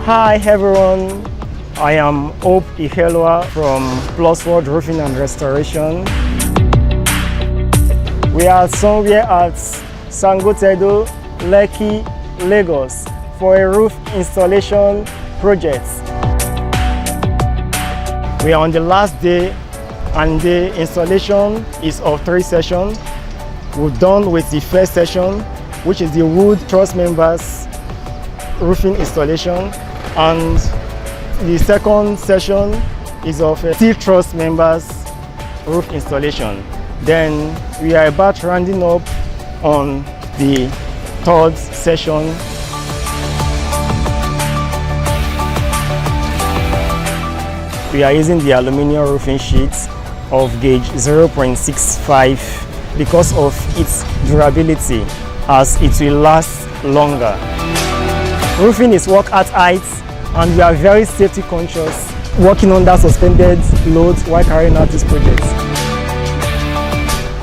Hi everyone, I am Hope Ihelwa from Plusworld Roofing and Restoration. We are somewhere at Sangotedo, Lekki, Lagos for a roof installation project. We are on the last day and the installation is of 3 sessions. We've done with the first session, which is the wood truss members roofing installation, and the second session is of steel truss members roof installation. Then we are about rounding up on the third session. We are using the aluminium roofing sheets of gauge 0.65 because of its durability, as it will last longer. Roofing is work at height, and we are very safety conscious, working under suspended loads while carrying out this project.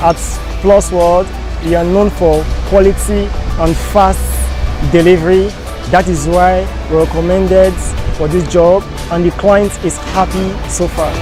At Plusworld, we are known for quality and fast delivery. That is why we're recommended for this job, and the client is happy so far.